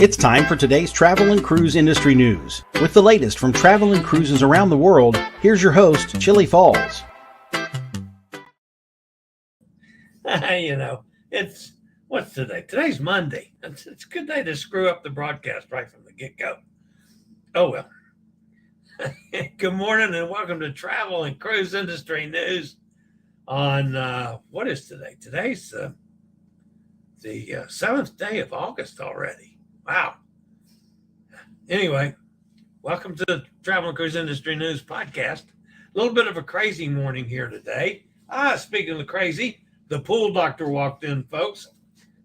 It's time for today's travel and cruise industry news. With the latest from travel and cruises around the world, here's your host, Chillie Falls. What's today? Today's Monday. It's a good day to screw up the broadcast right from the get-go. Oh, well. Good morning and welcome to Travel and Cruise Industry News on, what is today? Today's the 7th day of August already. Wow. Anyway, welcome to the Travel and Cruise Industry News podcast. A little bit of a crazy morning here today. Speaking of crazy, the pool doctor walked in, folks.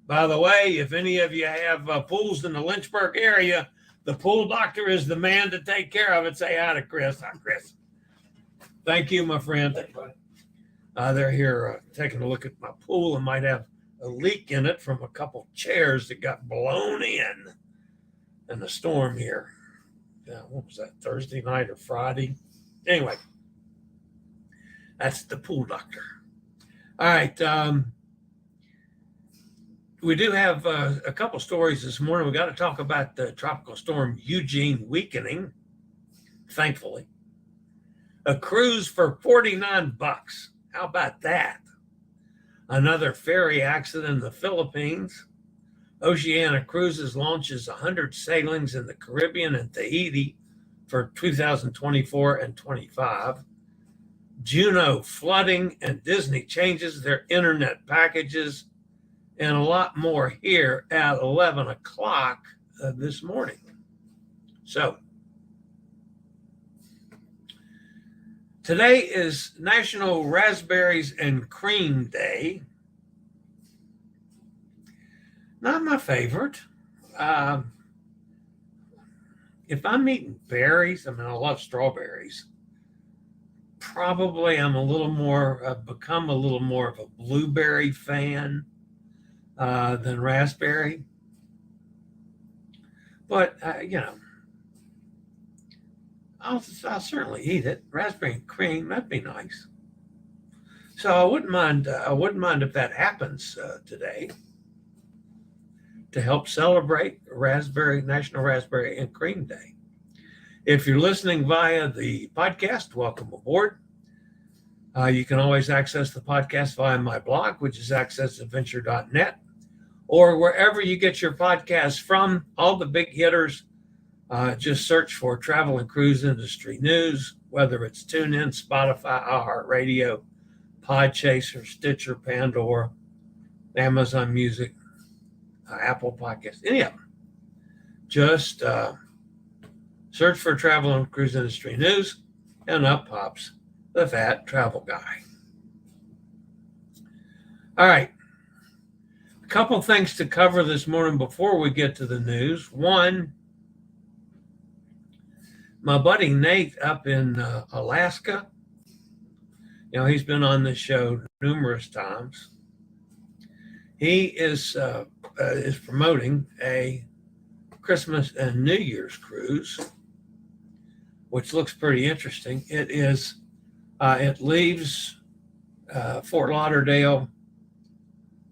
By the way, if any of you have pools in the Lynchburg area, the pool doctor is the man to take care of it. Say hi to Chris. Hi, Chris. Thank you, my friend. They're here taking a look at my pool and might have a leak in it from a couple chairs that got blown in the storm here. What was that, Thursday night or Friday? Anyway, that's the pool doctor. All right. We do have a couple stories this morning. We got to talk about the Tropical Storm Eugene weakening, thankfully. A cruise for $49. How about that? Another ferry accident in the Philippines. Oceania Cruises launches 100 sailings in the Caribbean and Tahiti for 2024 and 25. Juneau Flooding and Disney changes their internet packages, and a lot more here at 11 o'clock this morning. So, today is National Raspberries and Cream Day. Not my favorite. If I'm eating berries, I love strawberries. Probably I'm become a little more of a blueberry fan than raspberry. But, I'll certainly eat it. Raspberry and cream, that'd be nice. So I wouldn't mind if that happens today to help celebrate National Raspberry and Cream Day. If you're listening via the podcast, welcome aboard. You can always access the podcast via my blog, which is accessadventure.net, or wherever you get your podcasts from. All the big hitters, just search for Travel and Cruise Industry News, whether it's TuneIn, Spotify, iHeartRadio, Podchaser, Stitcher, Pandora, Amazon Music, Apple Podcasts, any of them. Just search for Travel and Cruise Industry News, and up pops the fat travel guy. All right. A couple things to cover this morning before we get to the news. One, my buddy Nate up in Alaska, he's been on this show numerous times. He is promoting a Christmas and New Year's cruise, which looks pretty interesting. It leaves Fort Lauderdale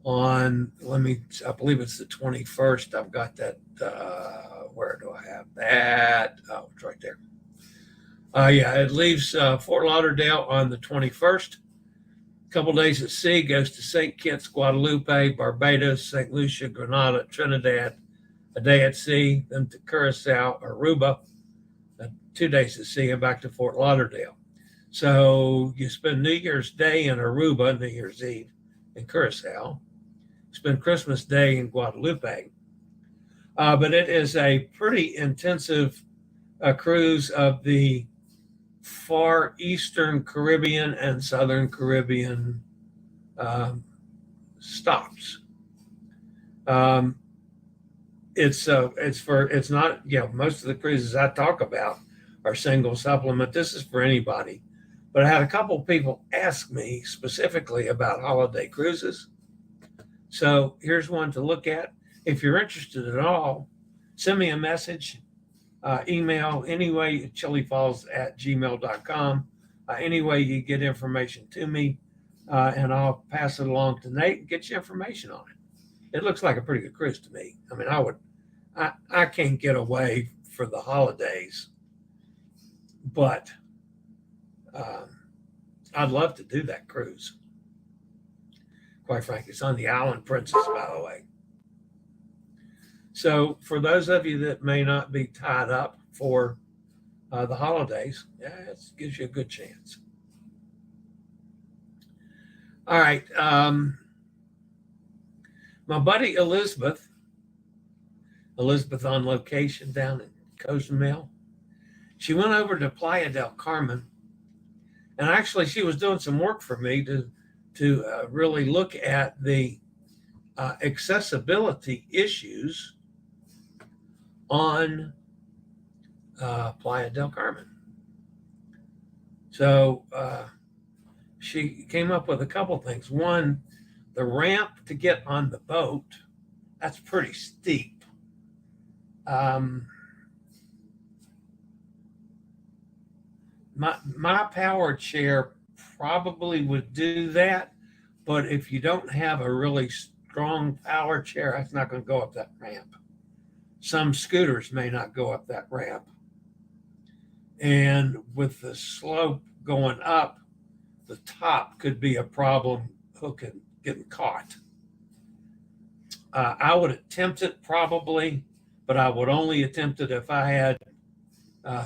on, I believe it's the 21st. I've got that. Where do I have that? Oh, it's right there. It leaves Fort Lauderdale on the 21st. A couple days at sea, goes to St. Kitts, Guadalupe, Barbados, St. Lucia, Grenada, Trinidad, a day at sea, then to Curacao, Aruba, 2 days at sea, and back to Fort Lauderdale. So you spend New Year's Day in Aruba, New Year's Eve in Curacao, spend Christmas Day in Guadalupe. But it is a pretty intensive cruise of the far eastern Caribbean and southern Caribbean stops. It's not, most of the cruises I talk about are single supplement. This is for anybody. But I had a couple of people ask me specifically about holiday cruises. So here's one to look at. If you're interested at all, send me a message, email anyway, chilliefalls@gmail.com. Any way you get information to me, and I'll pass it along to Nate and get you information on it. It looks like a pretty good cruise to me. I can't get away for the holidays, but I'd love to do that cruise. Quite frankly, it's on the Island Princess, by the way. So for those of you that may not be tied up for the holidays, yeah, it gives you a good chance. All right. My buddy Elizabeth on location down in Cozumel, she went over to Playa del Carmen, and actually she was doing some work for me to really look at the accessibility issues on Playa del Carmen. So she came up with a couple things. One, the ramp to get on the boat, that's pretty steep. My power chair probably would do that, but if you don't have a really strong power chair, that's not going to go up that ramp. Some scooters may not go up that ramp. And with the slope going up, the top could be a problem hooking, getting caught. I would attempt it probably, but I would only attempt it if I had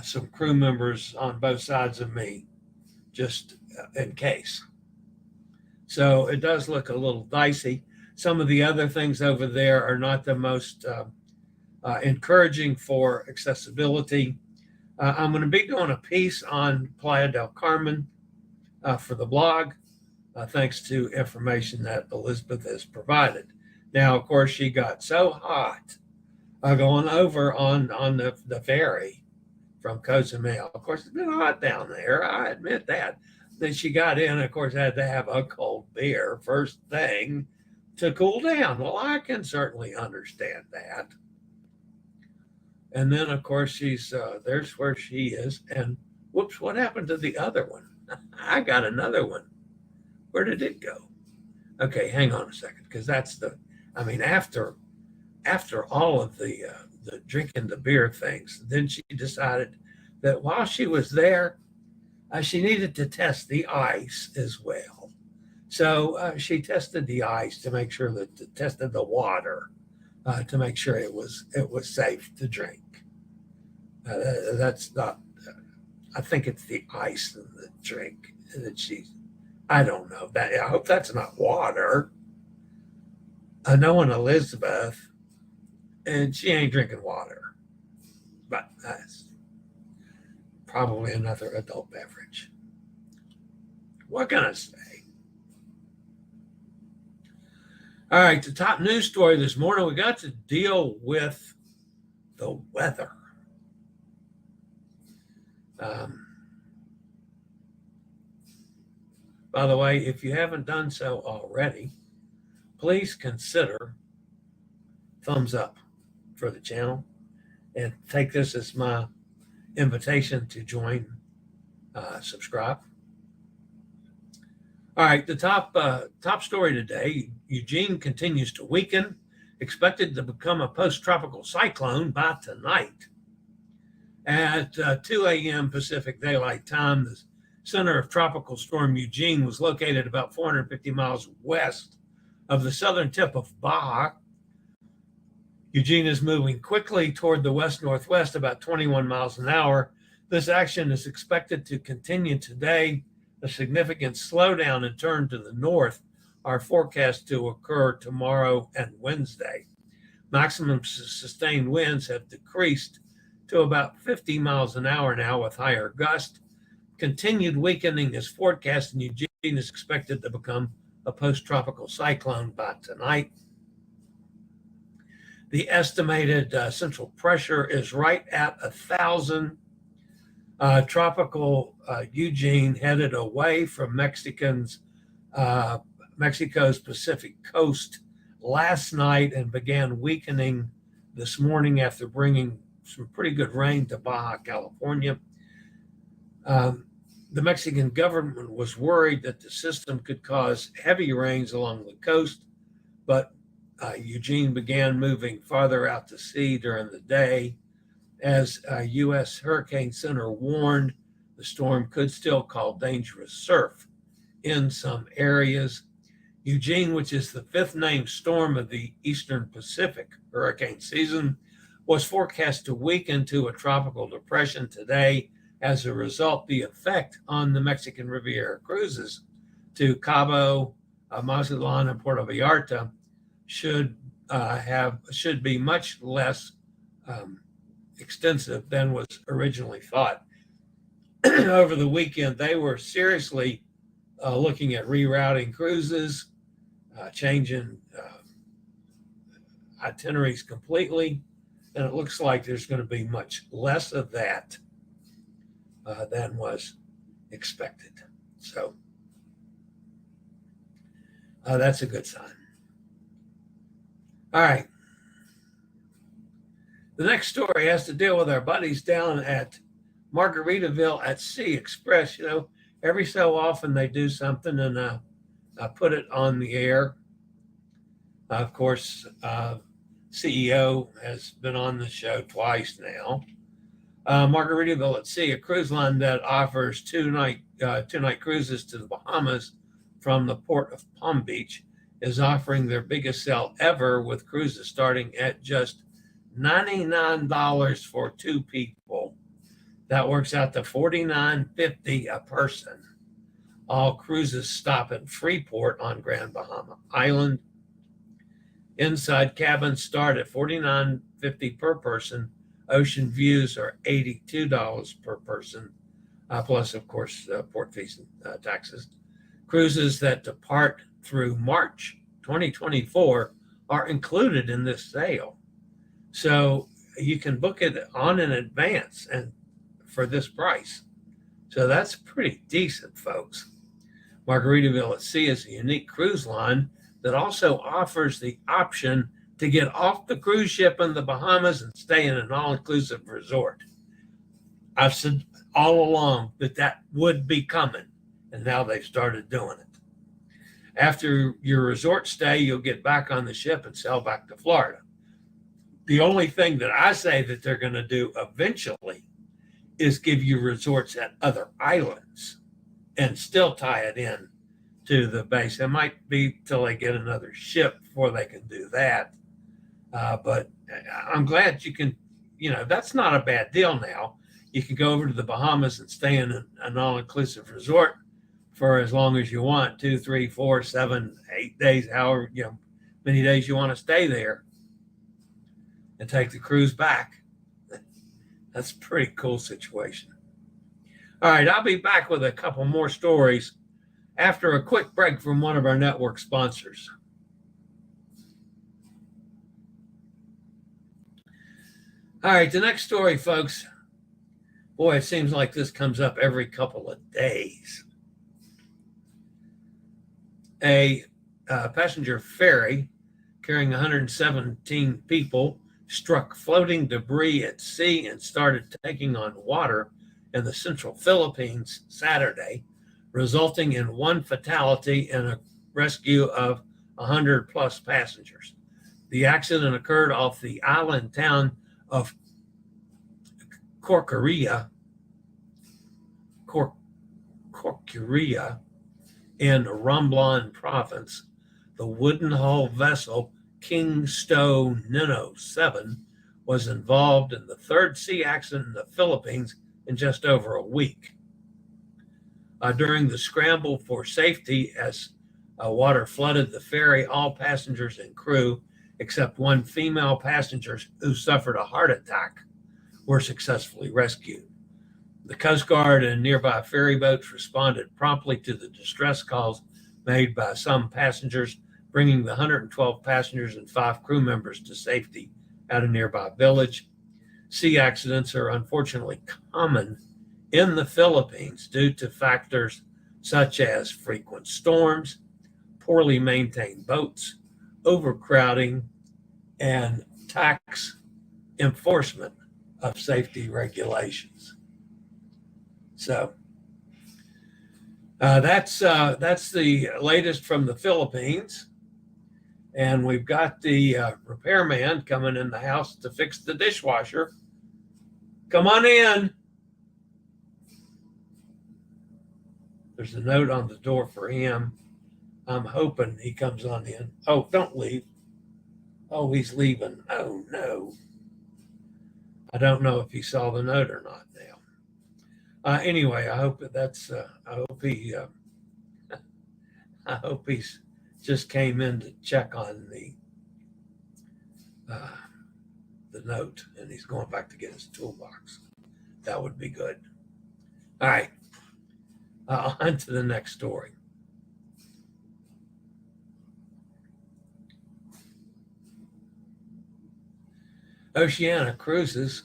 some crew members on both sides of me, just in case. So it does look a little dicey. Some of the other things over there are not the most encouraging for accessibility. I'm going to be doing a piece on Playa del Carmen for the blog, thanks to information that Elizabeth has provided. Now, of course, she got so hot going over on the ferry from Cozumel. Of course, it's been hot down there. I admit that. Then she got in, of course, had to have a cold beer first thing to cool down. Well, I can certainly understand that. And then, of course, she's there's where she is. And whoops, what happened to the other one? I got another one. Where did it go? Okay, hang on a second, because that's after all of the drinking the beer things, then she decided that while she was there, she needed to test the ice as well. So she tested the ice to make sure that tested the water to make sure it was safe to drink. That's not. I think it's the ice in the drink that I don't know that. I hope that's not water. Knowing Elizabeth, and she ain't drinking water, but that's probably another adult beverage. What can I say? All right, the top news story this morning, we got to deal with the weather. By the way, if you haven't done so already, please consider thumbs up for the channel and take this as my invitation to join, subscribe. All right, the top story today, Eugene continues to weaken, expected to become a post-tropical cyclone by tonight. At 2 a.m. Pacific Daylight Time, the center of Tropical Storm Eugene was located about 450 miles west of the southern tip of Baja. Eugene is moving quickly toward the west-northwest, about 21 miles an hour. This action is expected to continue today. A significant slowdown and turn to the north are forecast to occur tomorrow and Wednesday. Maximum sustained winds have decreased to about 50 miles an hour now with higher gusts. Continued weakening is forecast, and Eugene is expected to become a post-tropical cyclone by tonight. The estimated central pressure is right at 1,000. Tropical Eugene headed away from Mexico's Pacific coast last night and began weakening this morning after bringing some pretty good rain to Baja California. The Mexican government was worried that the system could cause heavy rains along the coast, but Eugene began moving farther out to sea during the day. As U.S. Hurricane Center warned, the storm could still cause dangerous surf in some areas. Eugene, which is the fifth named storm of the Eastern Pacific hurricane season, was forecast to weaken to a tropical depression today. As a result, the effect on the Mexican Riviera cruises to Cabo, Mazatlan, and Puerto Vallarta should be much less extensive than was originally thought. Over the weekend, they were seriously looking at rerouting cruises, changing itineraries completely, and it looks like there's going to be much less of that than was expected. So that's a good sign. All right. The next story has to deal with our buddies down at Margaritaville at Sea Express. You know, every so often they do something and put it on the air. Of course, CEO has been on the show twice now. Margaritaville at Sea, a cruise line that offers two-night cruises to the Bahamas from the port of Palm Beach, is offering their biggest sale ever, with cruises starting at just $99 for two people. That works out to $49.50 a person. All cruises stop at Freeport on Grand Bahama Island. Inside cabins start at $49.50 per person. Ocean views are $82 per person, plus, of course, port fees and taxes. Cruises that depart through March 2024 are included in this sale. So you can book it on in advance and for this price. So that's pretty decent, folks. Margaritaville at Sea is a unique cruise line that also offers the option to get off the cruise ship in the Bahamas and stay in an all-inclusive resort. I've said all along that would be coming, and now they've started doing it. After your resort stay, you'll get back on the ship and sail back to Florida. The only thing that I say that they're going to do eventually is give you resorts at other islands and still tie it in to the base. It might be till they get another ship before they can do that. But I'm glad you can, that's not a bad deal now. You can go over to the Bahamas and stay in an all-inclusive resort for as long as you want, 2, 3, 4, 7, 8 days, however many days you want to stay there, and take the cruise back. That's a pretty cool situation. All right, I'll be back with a couple more stories after a quick break from one of our network sponsors. All right, the next story, folks. Boy, it seems like this comes up every couple of days. A passenger ferry carrying 117 people struck floating debris at sea and started taking on water in the central Philippines Saturday, resulting in one fatality and a rescue of 100 plus passengers. The accident occurred off the island town of Corcuria in Romblon province. The wooden hull vessel King Stowe Nino 7 was involved in the third sea accident in the Philippines in just over a week. During the scramble for safety as water flooded the ferry, all passengers and crew, except one female passenger who suffered a heart attack, were successfully rescued. The Coast Guard and nearby ferry boats responded promptly to the distress calls made by some passengers, bringing the 112 passengers and 5 crew members to safety at a nearby village. Sea accidents are unfortunately common in the Philippines due to factors such as frequent storms, poorly maintained boats, overcrowding, and tax enforcement of safety regulations. So that's the latest from the Philippines. And we've got the repairman coming in the house to fix the dishwasher. Come on in. There's a note on the door for him. I'm hoping he comes on in. Oh, don't leave. Oh, he's leaving. Oh, no. I don't know if he saw the note or not now. Anyway, I hope he's just came in to check on the note, and he's going back to get his toolbox. That would be good. All right. On to the next story. Oceania Cruises.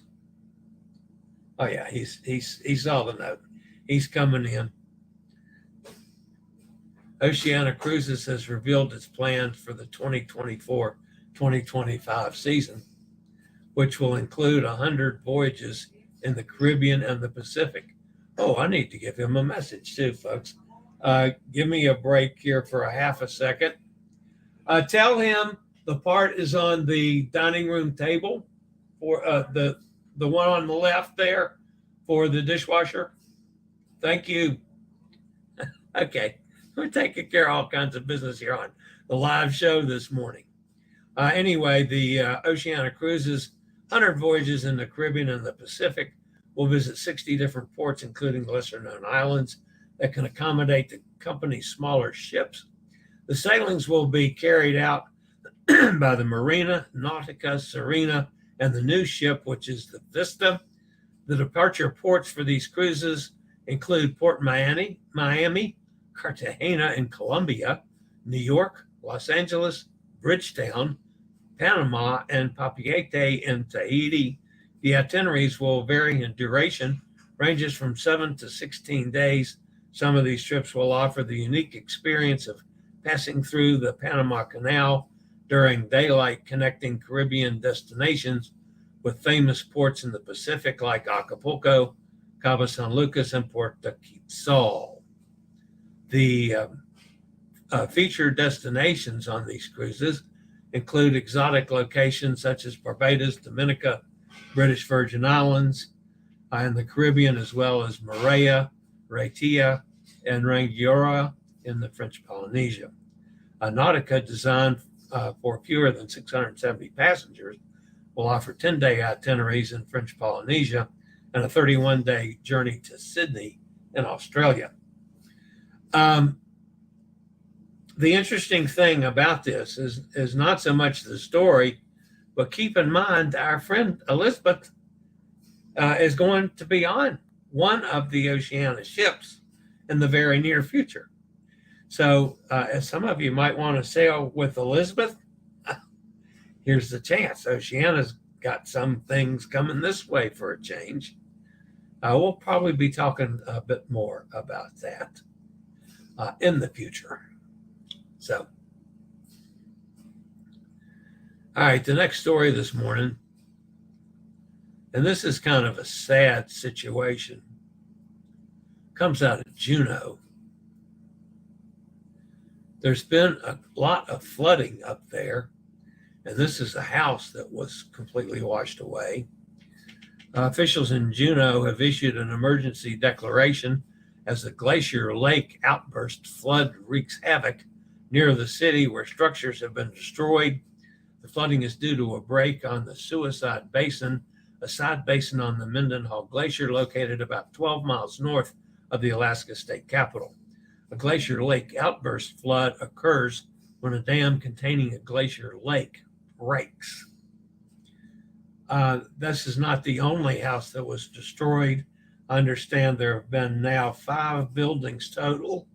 Oh yeah, he saw the note. He's coming in. Oceania Cruises has revealed its plans for the 2024-2025 season, which will include 100 voyages in the Caribbean and the Pacific. Oh, I need to give him a message too, folks. Give me a break here for a half a second. Tell him the part is on the dining room table for the one on the left there for the dishwasher. Thank you. Okay, we're taking care of all kinds of business here on the live show this morning. Anyway, the Oceania Cruises, 100 voyages in the Caribbean and the Pacific, will visit 60 different ports, including lesser-known islands that can accommodate the company's smaller ships. The sailings will be carried out by the Marina, Nautica, Serena, and the new ship, which is the Vista. The departure ports for these cruises include Port Miami, Cartagena in Colombia, New York, Los Angeles, Bridgetown, Panama, and Papeete in Tahiti. The itineraries will vary in duration, ranges from 7 to 16 days. Some of these trips will offer the unique experience of passing through the Panama Canal during daylight, connecting Caribbean destinations with famous ports in the Pacific like Acapulco, Cabo San Lucas, and Puerto Quetzal. The featured destinations on these cruises include exotic locations such as Barbados, Dominica, British Virgin Islands, and the Caribbean, as well as Moorea, Raitea, and Rangiora in the French Polynesia. Nautica, designed for fewer than 670 passengers, will offer 10-day itineraries in French Polynesia and a 31-day journey to Sydney in Australia. The interesting thing about this is not so much the story, but keep in mind our friend Elizabeth is going to be on one of the Oceana ships in the very near future. So as some of you might want to sail with Elizabeth, here's the chance. Oceana's got some things coming this way for a change. We'll probably be talking a bit more about that in the future. So, all right, the next story this morning, and this is kind of a sad situation, comes out of Juneau. There's been a lot of flooding up there, and this is a house that was completely washed away. Officials in Juneau have issued an emergency declaration as the Glacier Lake outburst flood wreaks havoc near the city where structures have been destroyed. The flooding is due to a break on the Suicide Basin, a side basin on the Mendenhall Glacier located about 12 miles north of the Alaska state capital. A Glacier Lake outburst flood occurs when a dam containing a glacier lake breaks. This is not the only house that was destroyed. I understand there have been now 5 buildings total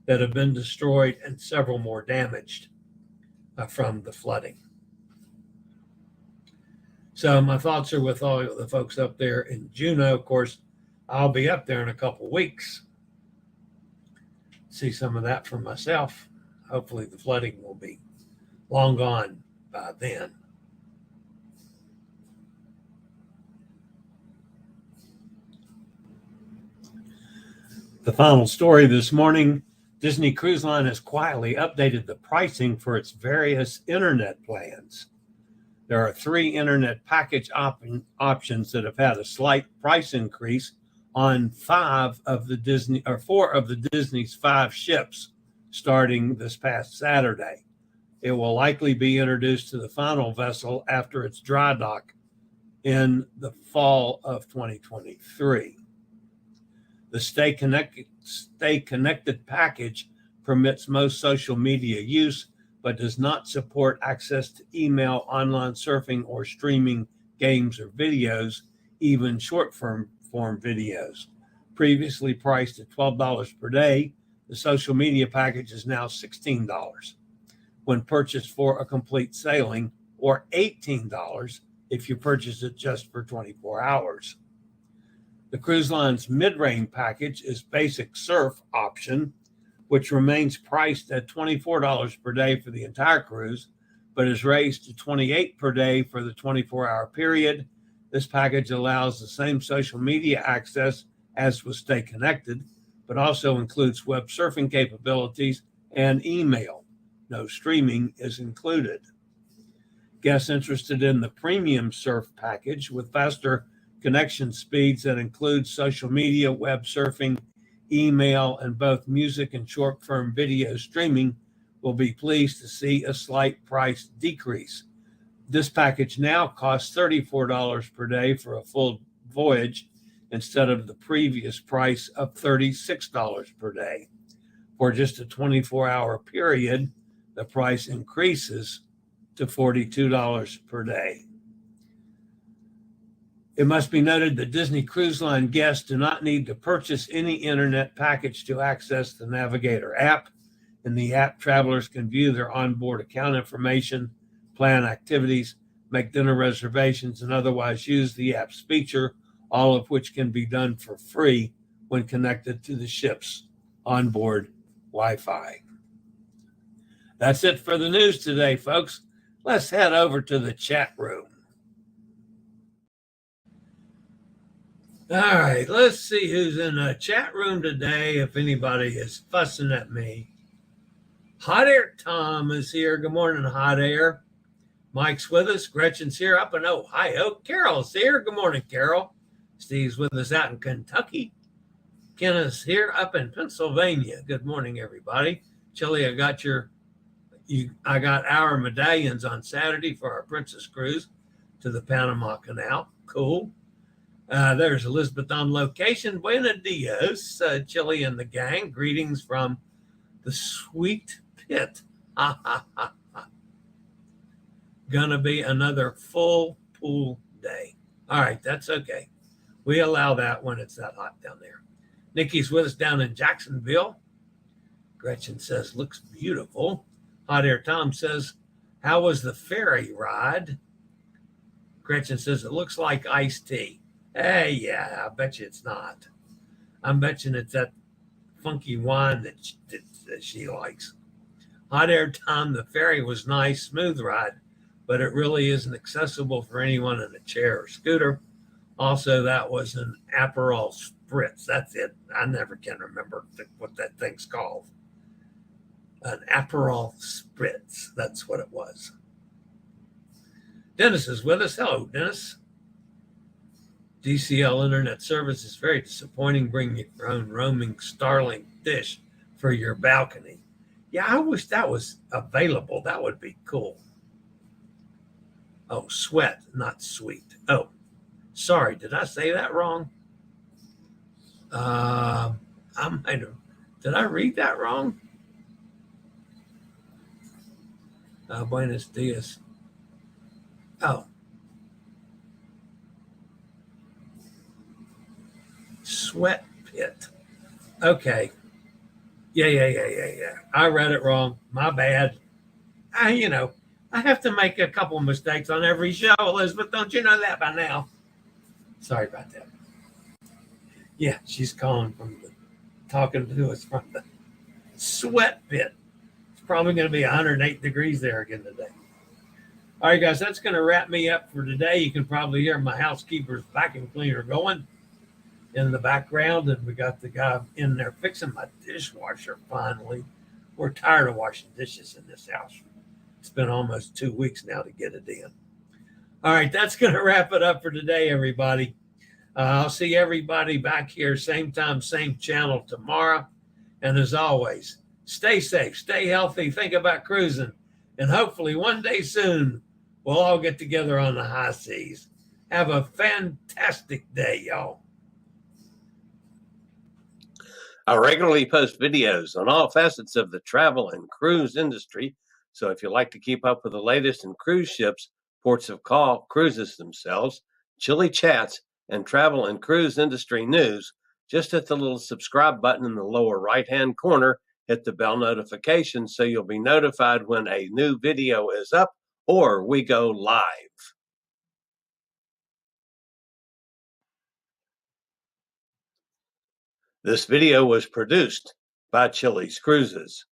that have been destroyed and several more damaged from the flooding. So my thoughts are with all of the folks up there in Juneau. Of course, I'll be up there in a couple weeks. See some of that for myself. Hopefully the flooding will be long gone by then. The final story this morning Disney Cruise Line has quietly updated the pricing for its various internet plans. There are 3 internet package options that have had a slight price increase on 4 of the Disney's 5 ships starting this past Saturday. It will likely be introduced to the final vessel after its dry dock in the fall of 2023. The Stay Connected package permits most social media use, but does not support access to email, online surfing, or streaming games or videos, even short-form videos. Previously priced at $12 per day, the social media package is now $16 when purchased for a complete sailing, or $18 if you purchase it just for 24 hours. The cruise line's mid-range package is basic surf option, which remains priced at $24 per day for the entire cruise, but is raised to $28 per day for the 24-hour period. This package allows the same social media access as with Stay Connected, but also includes web surfing capabilities and email. No streaming is included. Guests interested in the premium surf package with faster connection speeds that include social media, web surfing, email, and both music and short-form video streaming will be pleased to see a slight price decrease. This package now costs $34 per day for a full voyage instead of the previous price of $36 per day. For just a 24-hour period, the price increases to $42 per day. It must be noted that Disney Cruise Line guests do not need to purchase any internet package to access the Navigator app. In the app, travelers can view their onboard account information, plan activities, make dinner reservations, and otherwise use the app's feature, all of which can be done for free when connected to the ship's onboard Wi-Fi. That's it for the news today, folks. Let's head over to the chat room. All right, let's see who's in the chat room today, if anybody is fussing at me. Hot Air Tom is here. Good morning, Hot Air. Mike's with us. Gretchen's here up in Ohio. Carol's here. Good morning, Carol. Steve's with us out in Kentucky. Ken is here up in Pennsylvania. Good morning, everybody. Chillie, I got our medallions on Saturday for our Princess Cruise to the Panama Canal. Cool. There's Elizabeth on location. Buenos dias, Chillie and the gang. Greetings from the Sweet Pit. Gonna be another full pool day. All right, that's okay. We allow that when it's that hot down there. Nikki's with us down in Jacksonville. Gretchen says, looks beautiful. Hot Air Tom says, how was the ferry ride? Gretchen says, it looks like iced tea. Hey, yeah, I bet you it's not. I'm betting it's that funky wine that she likes. Hot Air Tom, the ferry was nice, smooth ride, but it really isn't accessible for anyone in a chair or scooter. Also, that was an Aperol Spritz. That's it. I never can remember what that thing's called. An Aperol Spritz. That's what it was. Dennis is with us. Hello, Dennis. DCL Internet Service is very disappointing. Bring your own roaming Starlink dish for your balcony. Yeah, I wish that was available. That would be cool. Oh, sweat, not sweet. Oh, sorry. Did I say that wrong? I might have. Did I read that wrong? Buenos dias. Oh. Sweat pit. Okay. Yeah. I read it wrong. My bad. I have to make a couple of mistakes on every show, Elizabeth. Don't you know that by now? Sorry about that. Yeah, she's calling talking to us from the sweat pit. It's probably going to be 108 degrees there again today. All right, guys, that's going to wrap me up for today. You can probably hear my housekeeper's vacuum cleaner going. in the background, and we got the guy in there fixing my dishwasher finally. We're tired of washing dishes in this house. It's been almost 2 weeks now to get it in. All right, that's going to wrap it up for today, everybody. I'll see everybody back here, same time, same channel tomorrow. And as always, stay safe, stay healthy, think about cruising, and hopefully one day soon we'll all get together on the high seas. Have a fantastic day, y'all. I regularly post videos on all facets of the travel and cruise industry. So if you'd like to keep up with the latest in cruise ships, ports of call, cruises themselves, Chillie chats, and travel and cruise industry news, just hit the little subscribe button in the lower right-hand corner, hit the bell notification so you'll be notified when a new video is up or we go live. This video was produced by Chillie's Cruises.